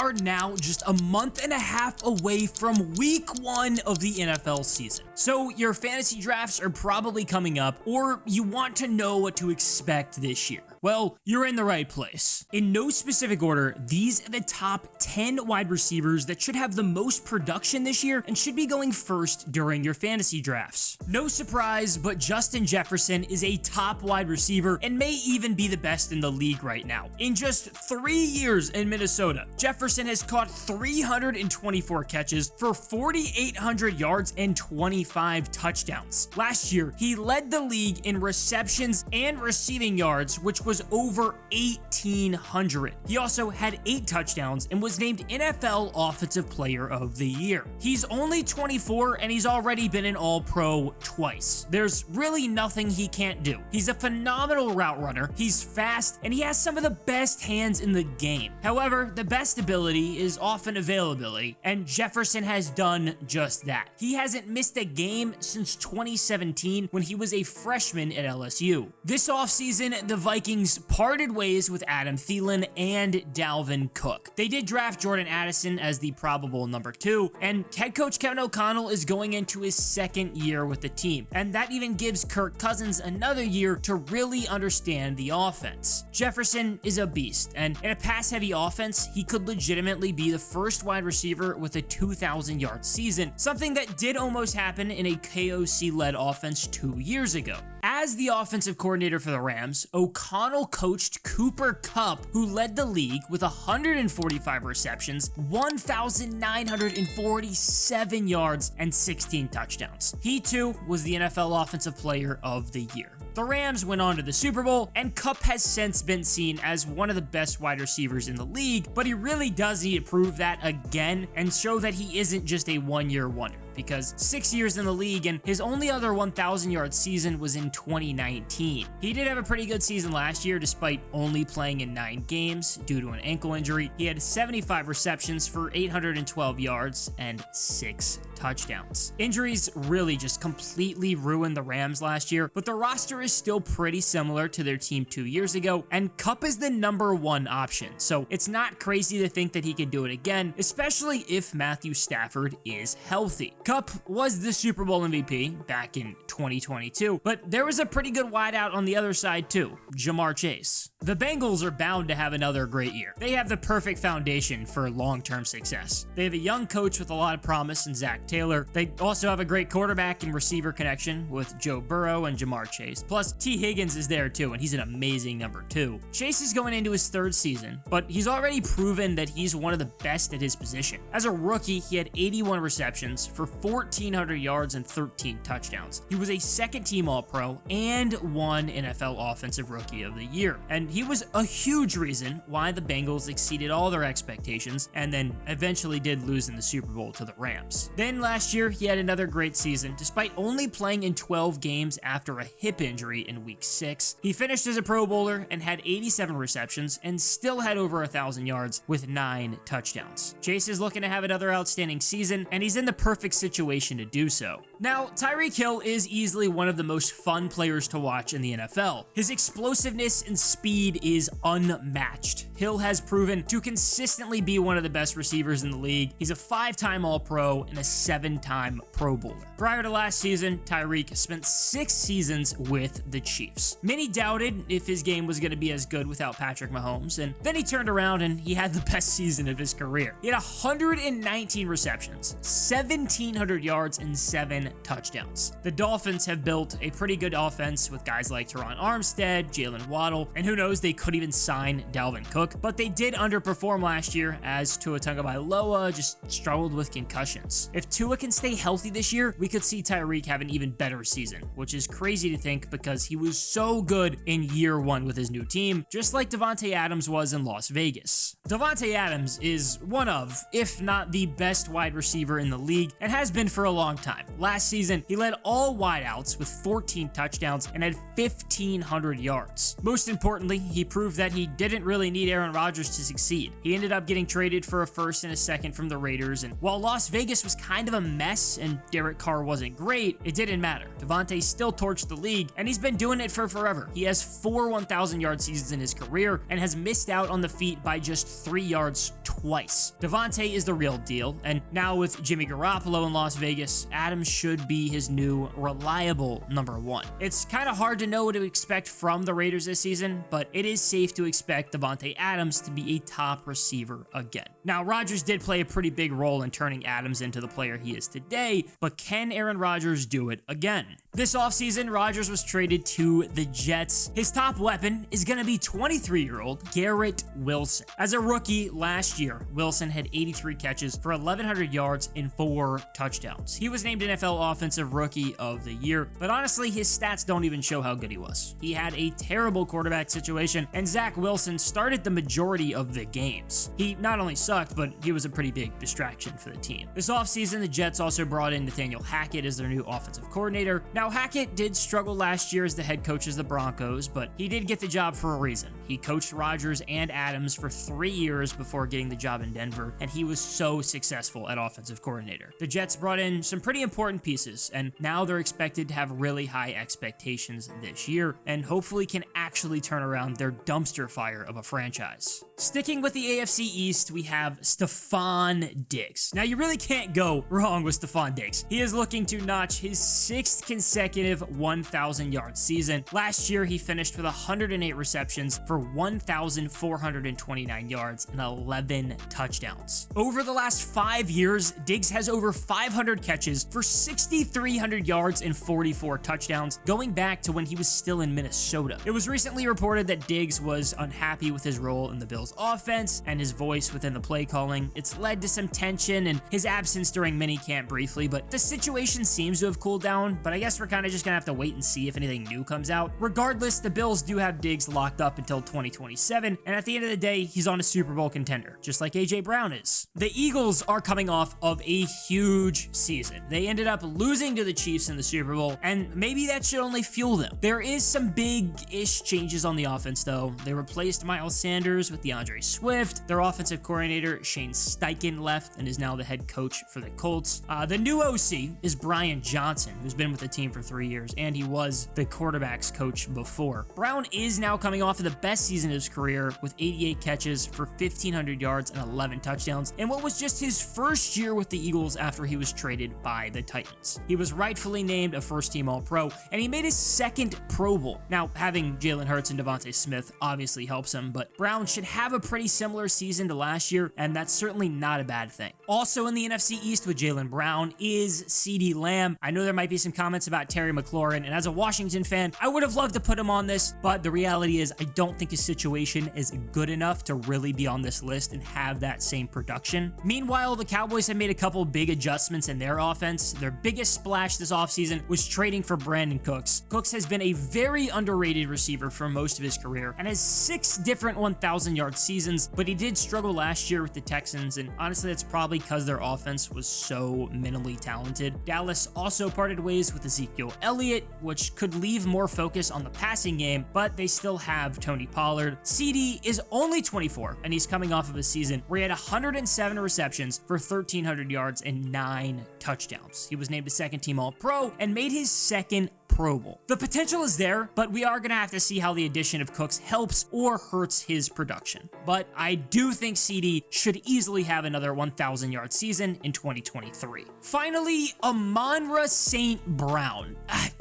are now just a month and a half away from week 1 of the NFL season. So your fantasy drafts are probably coming up, or you want to know what to expect this year. Well, you're in the right place. In no specific order, these are the top 10 wide receivers that should have the most production this year and should be going first during your fantasy drafts. No surprise, but Justin Jefferson is a top wide receiver and may even be the best in the league right now. In just 3 years in Minnesota, Jefferson has caught 324 catches for 4,800 yards and 25 touchdowns. Last year, he led the league in receptions and receiving yards, which was over 1,800. He also had 8 touchdowns and was named NFL Offensive Player of the Year. He's only 24 and he's already been an All-Pro twice. There's really nothing he can't do. He's a phenomenal route runner, he's fast, and he has some of the best hands in the game. However, the best ability is often availability, and Jefferson has done just that. He hasn't missed a game since 2017 when he was a freshman at LSU. This offseason, the Vikings parted ways with Adam Thielen and Dalvin Cook. They did draft Jordan Addison as the probable number 2, and head coach Kevin O'Connell is going into his second year with the team, and that even gives Kirk Cousins another year to really understand the offense. Jefferson is a beast, and in a pass-heavy offense, he could legitimately be the first wide receiver with a 2,000-yard season, something that did almost happen in a KOC-led offense 2 years ago. As the offensive coordinator for the Rams, O'Connell coached Cooper Kupp, who led the league with 145 receptions, 1,947 yards, and 16 touchdowns. He too was the NFL Offensive Player of the Year. The Rams went on to the Super Bowl, and Kupp has since been seen as one of the best wide receivers in the league, but he really does need to prove that again and show that he isn't just a one-year wonder, because 6 years in the league and his only other 1,000-yard season was in 2019. He did have a pretty good season last year despite only playing in 9 games due to an ankle injury. He had 75 receptions for 812 yards and 6 touchdowns. Injuries really just completely ruined the Rams last year, but the roster is still pretty similar to their team 2 years ago, and Kupp is the number 1 option, so it's not crazy to think that he could do it again, especially if Matthew Stafford is healthy. Kupp was the Super Bowl MVP back in 2022, but there was a pretty good wideout on the other side too, Ja'Marr Chase. The Bengals are bound to have another great year. They have the perfect foundation for long-term success. They have a young coach with a lot of promise in Zach Taylor. They also have a great quarterback and receiver connection with Joe Burrow and Ja'Marr Chase. Plus, T. Higgins is there too, and he's an amazing number 2. Chase is going into his 3rd season, but he's already proven that he's one of the best at his position. As a rookie, he had 81 receptions for 1,400 yards and 13 touchdowns. He was a second-team All-Pro and won NFL Offensive Rookie of the Year, and he was a huge reason why the Bengals exceeded all their expectations and then eventually did lose in the Super Bowl to the Rams. Then last year, he had another great season despite only playing in 12 games after a hip injury in week 6. He finished as a Pro Bowler and had 87 receptions and still had over 1,000 yards with 9 touchdowns. Chase is looking to have another outstanding season, and he's in the perfect situation to do so. Now, Tyreek Hill is easily one of the most fun players to watch in the NFL. His explosiveness and speed is unmatched. Hill has proven to consistently be one of the best receivers in the league. He's a 5-time All-Pro and a 7-time Pro Bowler. Prior to last season, Tyreek spent 6 seasons with the Chiefs. Many doubted if his game was going to be as good without Patrick Mahomes, and then he turned around and he had the best season of his career. He had 119 receptions, 1,700 yards, and 7 touchdowns. The Dolphins have built a pretty good offense with guys like Teron Armstead, Jalen Waddle, and who knows, they could even sign Dalvin Cook, but they did underperform last year as Tua Tagovailoa just struggled with concussions. If Tua can stay healthy this year, we could see Tyreek have an even better season, which is crazy to think because he was so good in year 1 with his new team, just like Davante Adams was in Las Vegas. Davante Adams is one of, if not the best wide receiver in the league, and has been for a long time. Last Last season, he led all wideouts with 14 touchdowns and had 1,500 yards. Most importantly, he proved that he didn't really need Aaron Rodgers to succeed. He ended up getting traded for a first and a second from the Raiders, and while Las Vegas was kind of a mess and Derek Carr wasn't great, it didn't matter. Davante still torched the league, and he's been doing it for forever. He has 4 1,000-yard seasons in his career and has missed out on the feat by just 3 yards twice. Davante is the real deal, and now with Jimmy Garoppolo in Las Vegas, Adams should be his new reliable number 1. It's kind of hard to know what to expect from the Raiders this season, but it is safe to expect Davante Adams to be a top receiver again. Now, Rodgers did play a pretty big role in turning Adams into the player he is today, but can Aaron Rodgers do it again? This offseason, Rodgers was traded to the Jets. His top weapon is going to be 23-year-old Garrett Wilson. As a rookie last year, Wilson had 83 catches for 1,100 yards and 4 touchdowns. He was named NFL Offensive Rookie of the Year, but honestly, his stats don't even show how good he was. He had a terrible quarterback situation, and Zach Wilson started the majority of the games. He not only sucked, but he was a pretty big distraction for the team. This offseason, the Jets also brought in Nathaniel Hackett as their new offensive coordinator. Now, Hackett did struggle last year as the head coach of the Broncos, but he did get the job for a reason. He coached Rodgers and Adams for 3 years before getting the job in Denver, and he was so successful at offensive coordinator. The Jets brought in some pretty important pieces, and now they're expected to have really high expectations this year, and hopefully can actually turn around their dumpster fire of a franchise. Sticking with the AFC East, we have Stefon Diggs. Now, you really can't go wrong with Stefon Diggs. He is looking to notch his 6th consecutive 1,000-yard season. Last year, he finished with 108 receptions for 1,429 yards and 11 touchdowns. Over the last 5 years, Diggs has over 500 catches for 6,300 yards and 44 touchdowns, going back to when he was still in Minnesota. It was recently reported that Diggs was unhappy with his role in the Bills offense and his voice within the play calling. It's led to some tension and his absence during minicamp briefly, but the situation seems to have cooled down, but I guess we're kind of just gonna have to wait and see if anything new comes out. Regardless, the Bills do have Diggs locked up until 2027, and at the end of the day, he's on a Super Bowl contender, just like AJ Brown is. The Eagles are coming off of a huge season. They ended up losing to the Chiefs in the Super Bowl, and maybe that should only fuel them. There is some big-ish changes on the offense, though. They replaced Miles Sanders with DeAndre Swift. Their offensive coordinator, Shane Steichen, left and is now the head coach for the Colts. The new OC is Brian Johnson, who's been with the team for 3 years, and he was the quarterback's coach before. Brown is now coming off of the best season of his career with 88 catches for 1,500 yards and 11 touchdowns in what was just his first year with the Eagles after he was traded by the Titans. He was rightfully named a first-team All-Pro, and he made his 2nd Pro Bowl. Now, having Jalen Hurts and Devontae Smith obviously helps him, but Brown should have a pretty similar season to last year, and that's certainly not a bad thing. Also in the NFC East with Jalen Brown is CeeDee Lamb. I know there might be some comments about Terry McLaurin, and as a Washington fan, I would have loved to put him on this, but the reality is I don't think his situation is good enough to really be on this list and have that same production. Meanwhile, the Cowboys have made a couple big adjustments in their offense. Their biggest splash this offseason was trading for Brandon Cooks. Cooks has been a very underrated receiver for most of his career and has 6 different 1,000-yard seasons, but he did struggle last year with the Texans, and honestly, that's probably because their offense was so minimally talented. Dallas also parted ways with Ezekiel Elliott, which could leave more focus on the passing game, but they still have Tony Pollard. CeeDee is only 24, and he's coming off of a season where he had 107 receptions for 1,300 yards and 9 touchdowns. He was named a 2nd-team All-Pro and made his 2nd Pro Bowl. The potential is there, but we are going to have to see how the addition of Cooks helps or hurts his production. But I do think CeeDee should easily have another 1,000-yard season in 2023. Finally, Amon-Ra St. Brown.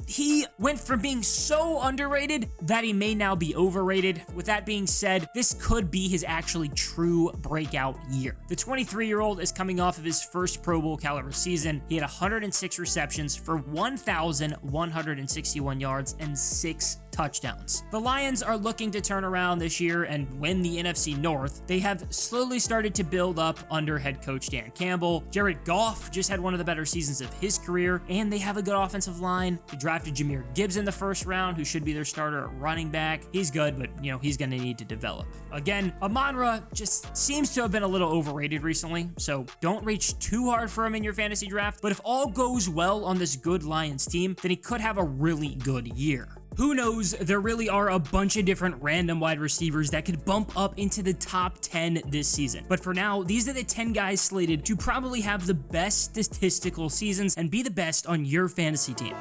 He went from being so underrated that he may now be overrated. With that being said, this could be his actually true breakout year. The 23-year-old is coming off of his first Pro Bowl caliber season. He had 106 receptions for 1,161 yards and 6 touchdowns. The Lions are looking to turn around this year and win the NFC North. They have slowly started to build up under head coach Dan Campbell. Jared Goff just had one of the better seasons of his career, and they have a good offensive line. They drafted Jahmyr Gibbs in the first round, who should be their starter at running back. He's good, but he's going to need to develop. Again, Amon-Ra just seems to have been a little overrated recently, so don't reach too hard for him in your fantasy draft. But if all goes well on this good Lions team, then he could have a really good year. Who knows, there really are a bunch of different random wide receivers that could bump up into the top 10 this season. But for now, these are the 10 guys slated to probably have the best statistical seasons and be the best on your fantasy team.